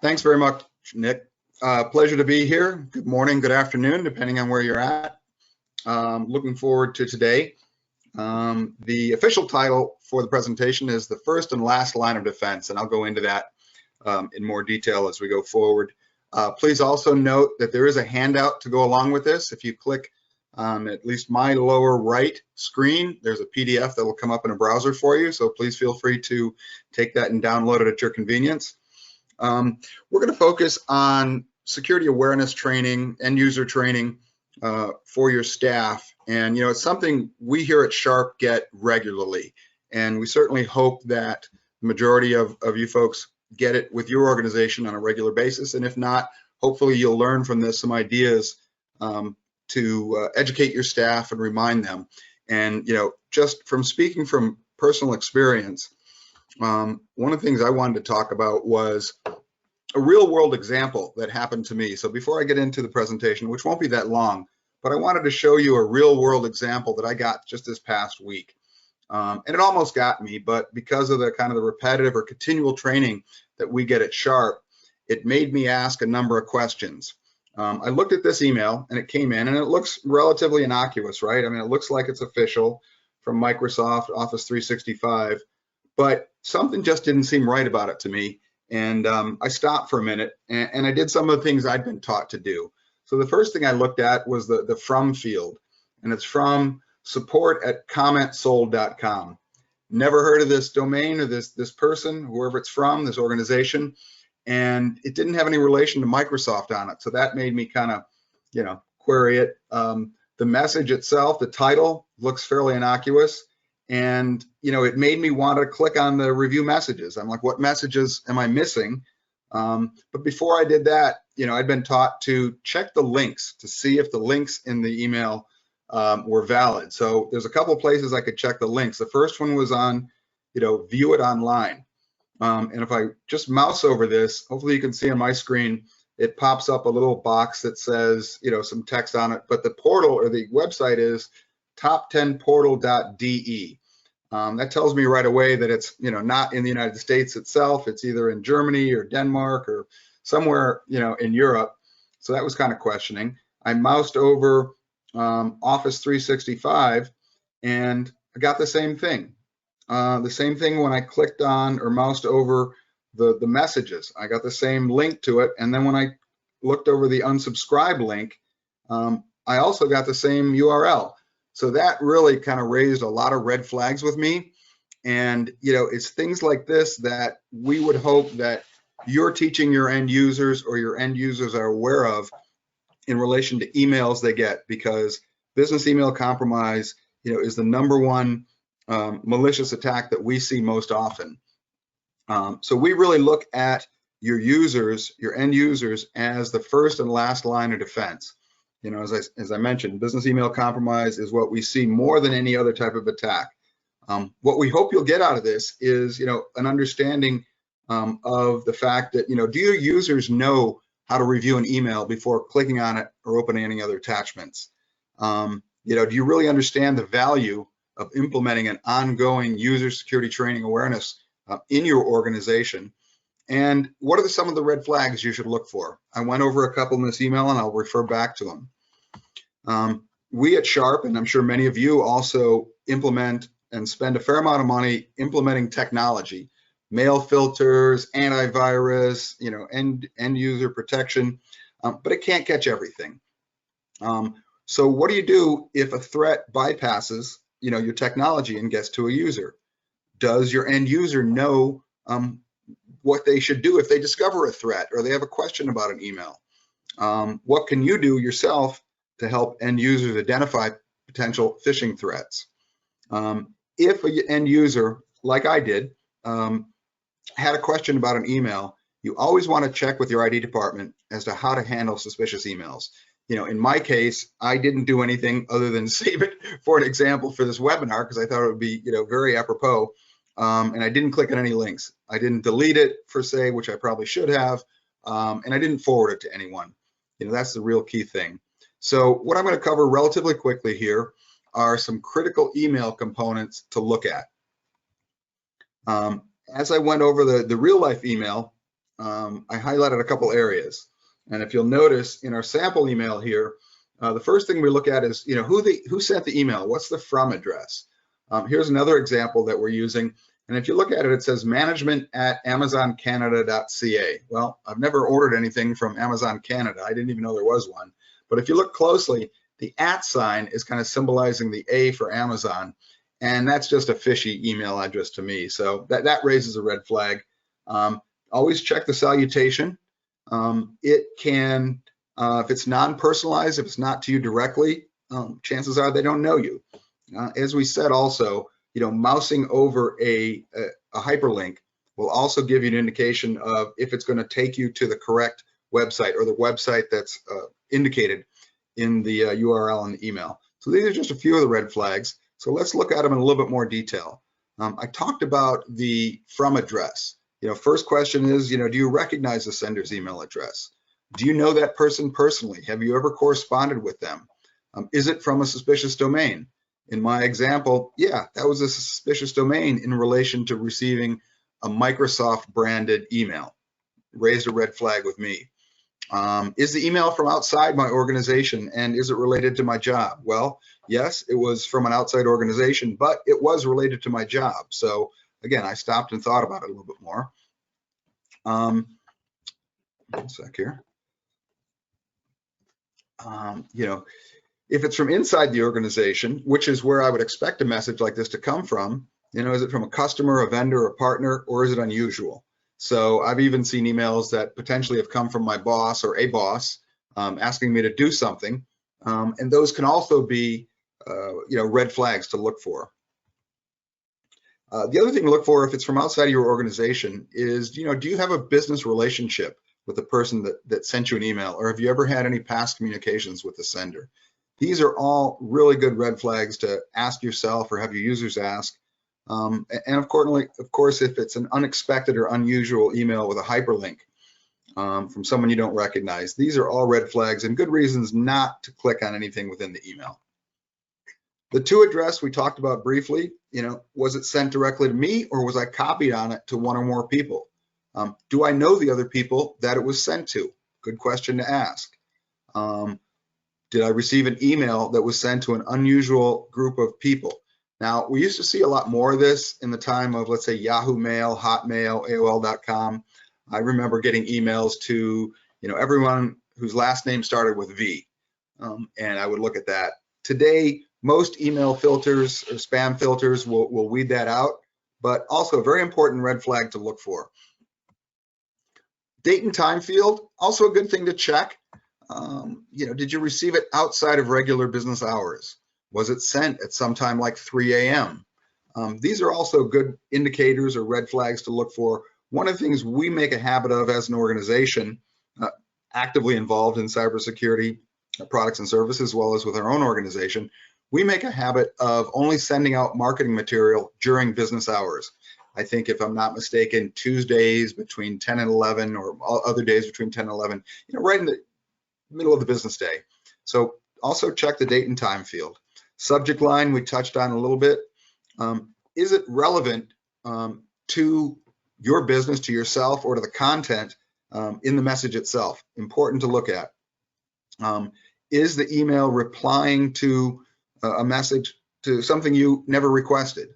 Thanks very much, Nick. Pleasure to be here. Good morning, good afternoon, depending on where you're at. Looking forward to today. The official title for the presentation is the first and last line of defense, and I'll go into that in more detail as we go forward. Please also note that there is a handout to go along with this. If you click on at least my lower right screen, there's a PDF that will come up in a browser for you, so please feel free to take that and download it at your convenience. We're going to focus on security awareness training, end user training for your staff. And, you know, it's something we here at Sharp get regularly. And we certainly hope that the majority of you folks get it with your organization on a regular basis. And if not, hopefully you'll learn from this some ideas to educate your staff and remind them. And, you know, just from speaking from personal experience, one of the things I wanted to talk about was a real world example that happened to me. So before I get into the presentation, which won't be that long, but I wanted to show you a real world example that I got just this past week. And it almost got me, but because of the kind of the repetitive or continual training that we get at Sharp, it made me ask a number of questions. I looked at this email and it came in and it looks relatively innocuous, right? I mean, it looks like it's official from Microsoft Office 365, but something just didn't seem right about it to me. And I stopped for a minute and I did some of the things I'd been taught to do. So the first thing I looked at was the from field, and it's from support@commentsold.com. Never heard of this domain or this person, whoever it's from, this organization, and it didn't have any relation to Microsoft on it. So that made me kind of, you know, query it. The message itself, the title, looks fairly innocuous. And, you know, it made me want to click on the review messages. I'm like, what messages am I missing? But before I did that, you know, I'd been taught to check the links to see if the links in the email were valid. So there's a couple of places I could check the links. The first one was on, you know, view it online. And if I just mouse over this, hopefully you can see on my screen, it pops up a little box that says, you know, some text on it. But the portal or the website is top10portal.de. That tells me right away that it's, you know, not in the United States itself. It's either in Germany or Denmark or somewhere, you know, in Europe. So that was kind of questioning. I moused over Office 365 and I got the same thing. The same thing when I clicked on or moused over the messages. I got the same link to it. And then when I looked over the unsubscribe link, I also got the same URL. So that really kind of raised a lot of red flags with me. And, you know, it's things like this that we would hope that you're teaching your end users or your end users are aware of in relation to emails they get, because business email compromise, you know, is the #1 malicious attack that we see most often. So we really look at your users, your end users, as the first and last line of defense. You know, as I mentioned, business email compromise is what we see more than any other type of attack. What we hope you'll get out of this is, you know, an understanding of the fact that, you know, do your users know how to review an email before clicking on it or opening any other attachments? You know, do you really understand the value of implementing an ongoing user security training awareness in your organization? And what are some of the red flags you should look for? I went over a couple in this email and I'll refer back to them. We at Sharp, and I'm sure many of you also implement and spend a fair amount of money implementing technology, mail filters, antivirus, you know, end user protection, but it can't catch everything. So what do you do if a threat bypasses, you know, your technology and gets to a user? Does your end user know what they should do if they discover a threat or they have a question about an email? What can you do yourself to help end users identify potential phishing threats? If an end user, like I did, had a question about an email, you always want to check with your IT department as to how to handle suspicious emails. You know, in my case, I didn't do anything other than save it for an example for this webinar because I thought it would be, you know, very apropos. And I didn't click on any links. I didn't delete it per se, which I probably should have, and I didn't forward it to anyone. You know, that's the real key thing. So what I'm going to cover relatively quickly here are some critical email components to look at. As I went over the real life email, I highlighted a couple areas. And if you'll notice in our sample email here, the first thing we look at is, who sent the email? What's the from address? Here's another example that we're using. And if you look at it, it says management@amazoncanada.ca. Well, I've never ordered anything from Amazon Canada. I didn't even know there was one. But if you look closely, the @ sign is kind of symbolizing the A for Amazon. And that's just a fishy email address to me. So that raises a red flag. Always check the salutation. It can, if it's non-personalized, if it's not to you directly, chances are they don't know you. As we said also, mousing over a hyperlink will also give you an indication of if it's going to take you to the correct website or the website that's indicated in the URL in the email. So these are just a few of the red flags. So let's look at them in a little bit more detail. I talked about the from address. First question is, do you recognize the sender's email address? Do you know that person personally? Have you ever corresponded with them? Is it from a suspicious domain? In my example, yeah, that was a suspicious domain in relation to receiving a Microsoft branded email. Raised a red flag with me. Is the email from outside my organization and is it related to my job? Well, yes, it was from an outside organization, but it was related to my job. So again, I stopped and thought about it a little bit more. One sec here. If it's from inside the organization, which is where I would expect a message like this to come from, is it from a customer, a vendor, a partner, or is it unusual? So I've even seen emails that potentially have come from my boss or a boss asking me to do something. And those can also be, red flags to look for. The other thing to look for if it's from outside of your organization is, do you have a business relationship with the person that sent you an email, or have you ever had any past communications with the sender? These are all really good red flags to ask yourself or have your users ask. And of course, if it's an unexpected or unusual email with a hyperlink from someone you don't recognize, these are all red flags and good reasons not to click on anything within the email. The to address we talked about briefly, was it sent directly to me or was I copied on it to one or more people? Do I know the other people that it was sent to? Good question to ask. Did I receive an email that was sent to an unusual group of people? Now, we used to see a lot more of this in the time of, let's say, Yahoo Mail, Hotmail, AOL.com. I remember getting emails to, everyone whose last name started with V, and I would look at that. Today, most email filters or spam filters will weed that out, but also a very important red flag to look for. Date and time field, also a good thing to check. Did you receive it outside of regular business hours? Was it sent at some time like 3 a.m.? These are also good indicators or red flags to look for. One of the things we make a habit of as an organization, actively involved in cybersecurity products and services, as well as with our own organization, we make a habit of only sending out marketing material during business hours. I think, if I'm not mistaken, Tuesdays between 10 and 11 or other days between 10 and 11, right in the middle of the business day. So also check the date and time field. Subject line we touched on a little bit. Is it relevant to your business, to yourself, or to the content in the message itself? Important to look at. Is the email replying to a message to something you never requested?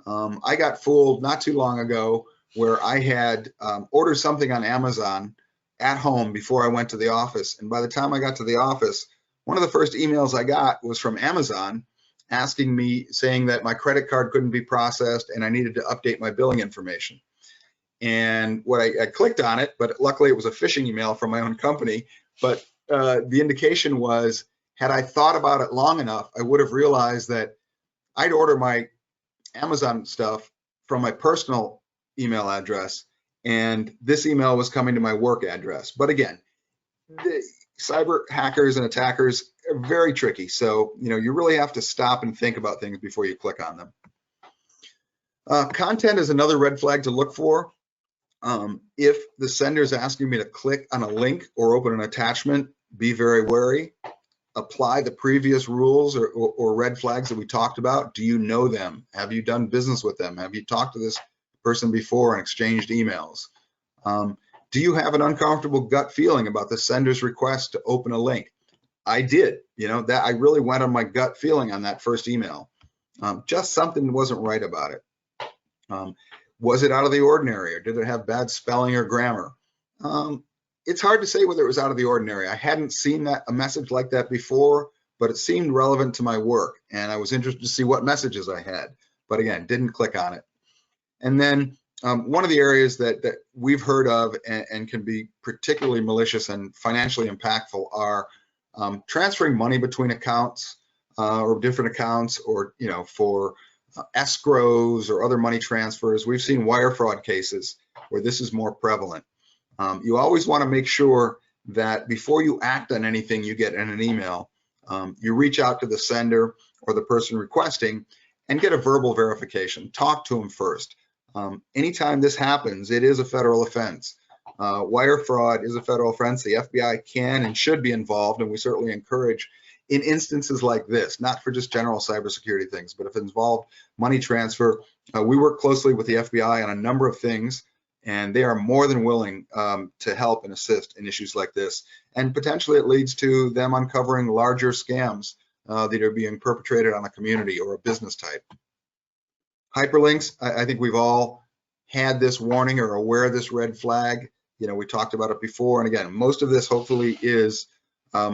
I got fooled not too long ago where I had ordered something on Amazon at home before I went to the office. And by the time I got to the office, one of the first emails I got was from Amazon asking me, saying that my credit card couldn't be processed and I needed to update my billing information. And what I clicked on it, but luckily it was a phishing email from my own company. But the indication was, had I thought about it long enough, I would have realized that I'd order my Amazon stuff from my personal email address, and this email was coming to my work address. But again, the cyber hackers and attackers are very tricky. So, you really have to stop and think about things before you click on them. Content is another red flag to look for. If the sender is asking me to click on a link or open an attachment, be very wary. Apply the previous rules or red flags that we talked about. Do you know them? Have you done business with them? Have you talked to this person before and exchanged emails? Do Do you have an uncomfortable gut feeling about the sender's request to open a link? I did, that I really went on my gut feeling on that first email. Just something wasn't right about it. Was it out of the ordinary, or did it have bad spelling or grammar? It's hard to say whether it was out of the ordinary. I hadn't seen a message like that before, but it seemed relevant to my work, and I was interested to see what messages I had. But again, didn't click on it. And then one of the areas that we've heard of and can be particularly malicious and financially impactful are transferring money between accounts or different accounts, or for escrows or other money transfers. We've seen wire fraud cases where this is more prevalent. You always want to make sure that before you act on anything you get in an email, you reach out to the sender or the person requesting and get a verbal verification. Talk to them first. Anytime this happens, it is a federal offense. Wire fraud is a federal offense. The FBI can and should be involved, and we certainly encourage in instances like this, not for just general cybersecurity things, but if it involved money transfer. We work closely with the FBI on a number of things, and they are more than willing to help and assist in issues like this. And potentially it leads to them uncovering larger scams that are being perpetrated on a community or a business type. Hyperlinks, I think we've all had this warning or aware of this red flag. We talked about it before. And again, most of this hopefully is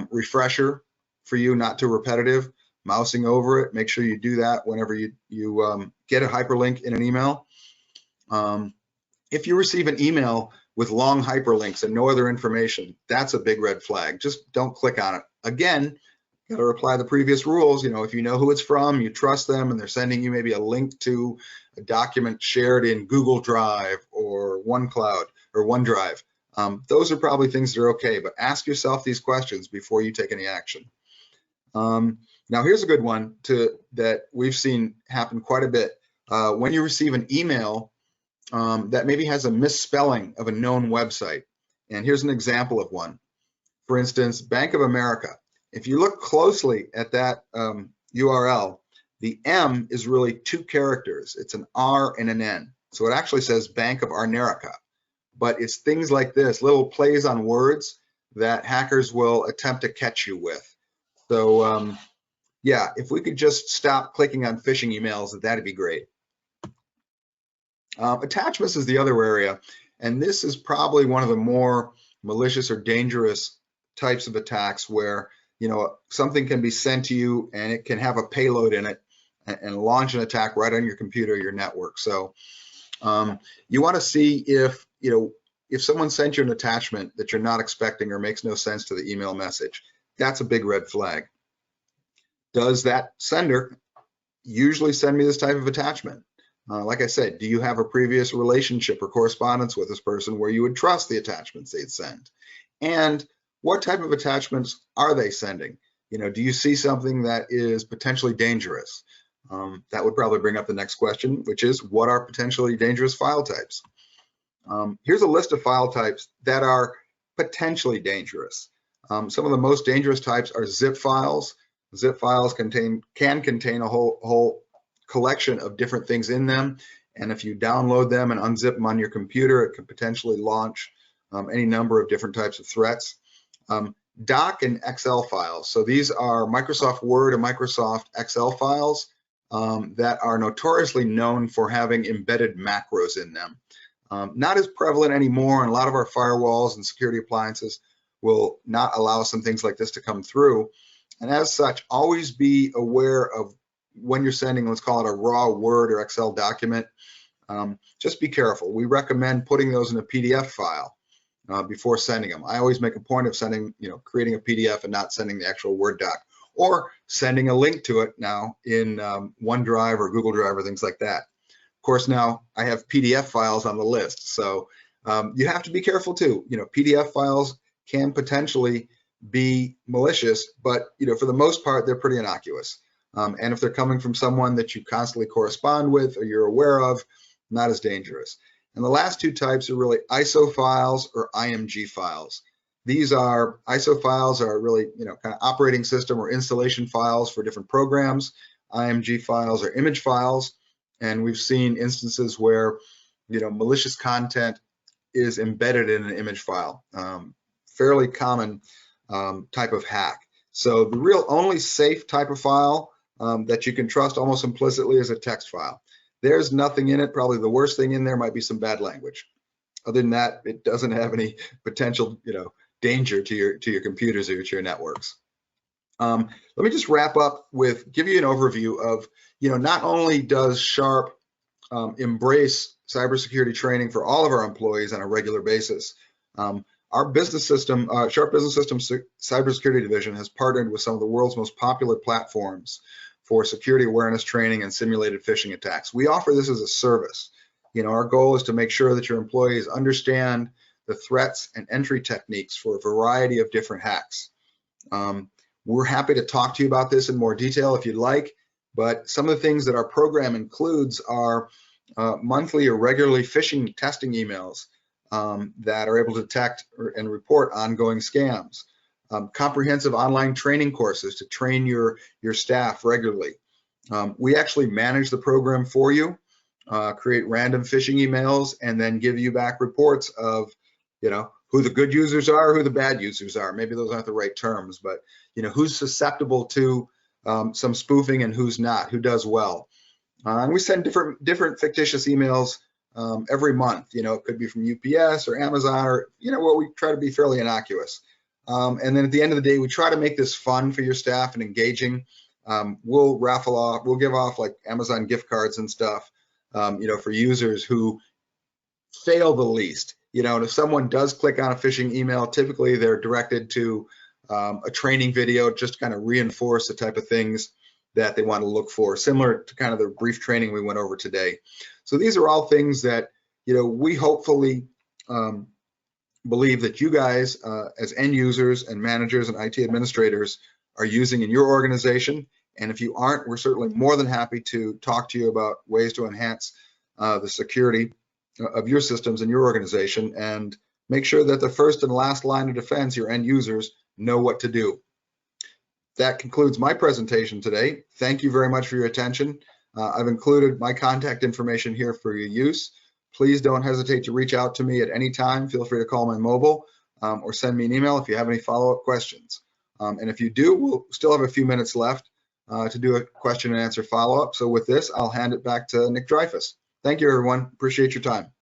refresher for you, not too repetitive. Mousing over it, make sure you do that whenever you get a hyperlink in an email. If you receive an email with long hyperlinks and no other information, that's a big red flag. Just don't click on it. Again, got to apply the previous rules. If you know who it's from, you trust them, and they're sending you maybe a link to a document shared in Google Drive or OneCloud or OneDrive. Those are probably things that are okay, but ask yourself these questions before you take any action. Now here's a good one that we've seen happen quite a bit. When you receive an email that maybe has a misspelling of a known website. And here's an example of one. For instance, Bank of America. If you look closely at that URL, the M is really 2 characters. It's an R and an N. So it actually says Bank of Arnerica. But it's things like this, little plays on words that hackers will attempt to catch you with. So yeah, if we could just stop clicking on phishing emails, that'd be great. Attachments is the other area, and this is probably one of the more malicious or dangerous types of attacks where something can be sent to you and it can have a payload in it and launch an attack right on your computer or your network. So you want to see if someone sent you an attachment that you're not expecting or makes no sense to the email message. That's a big red flag. Does that sender usually send me this type of attachment? Like I said, do you have a previous relationship or correspondence with this person where you would trust the attachments they'd send? And what type of attachments are they sending? Do you see something that is potentially dangerous? That would probably bring up the next question, which is, what are potentially dangerous file types? Here's a list of file types that are potentially dangerous. Some of the most dangerous types are zip files. Zip files can contain a whole collection of different things in them, and if you download them and unzip them on your computer, it can potentially launch any number of different types of threats. Doc and Excel files. So these are Microsoft Word and Microsoft Excel files that are notoriously known for having embedded macros in them. Not as prevalent anymore, and a lot of our firewalls and security appliances will not allow some things like this to come through. And as such, always be aware of when you're sending, let's call it a raw Word or Excel document. Just be careful. We recommend putting those in a PDF file before sending them. I always make a point of sending, creating a PDF and not sending the actual Word doc, or sending a link to it now in OneDrive or Google Drive or things like that. Of course, now I have PDF files on the list, so you have to be careful too. PDF files can potentially be malicious, but for the most part, they're pretty innocuous. And if they're coming from someone that you constantly correspond with or you're aware of, not as dangerous. And the last 2 types are really ISO files or IMG files. These are, ISO files are really, kind of operating system or installation files for different programs. IMG files are image files. And we've seen instances where, malicious content is embedded in an image file. Fairly common type of hack. So the real only safe type of file that you can trust almost implicitly is a text file. There's nothing in it. Probably the worst thing in there might be some bad language. Other than that, it doesn't have any potential, danger to your computers or to your networks. Let me just wrap up with give you an overview of, not only does Sharp embrace cybersecurity training for all of our employees on a regular basis. Our business system, Sharp Business Systems Cybersecurity Division, has partnered with some of the world's most popular platforms for security awareness training and simulated phishing attacks. We offer this as a service. Our goal is to make sure that your employees understand the threats and entry techniques for a variety of different hacks. We're happy to talk to you about this in more detail if you'd like, but some of the things that our program includes are monthly or regularly phishing testing emails that are able to detect and report ongoing scams, comprehensive online training courses to train your staff regularly. We actually manage the program for you, create random phishing emails, and then give you back reports of, who the good users are, who the bad users are. Maybe those aren't the right terms, but who's susceptible to some spoofing and who's not, who does well. And we send different fictitious emails every month. It could be from UPS or Amazon or, well, we try to be fairly innocuous. And then at the end of the day, we try to make this fun for your staff and engaging. We'll give off like Amazon gift cards and stuff, for users who fail the least. And if someone does click on a phishing email, typically they're directed to a training video just to kind of reinforce the type of things that they want to look for, similar to kind of the brief training we went over today. So these are all things that, we hopefully believe that you guys as end users and managers and IT administrators are using in your organization. And if you aren't, we're certainly more than happy to talk to you about ways to enhance the security of your systems in your organization and make sure that the first and last line of defense, your end users, know what to do. That concludes my presentation today. Thank you very much for your attention. I've included my contact information here for your use. Please don't hesitate to reach out to me at any time. Feel free to call my mobile or send me an email if you have any follow-up questions. And if you do, we'll still have a few minutes left to do a question and answer follow-up. So with this, I'll hand it back to Nick Dreyfus. Thank you, everyone. Appreciate your time.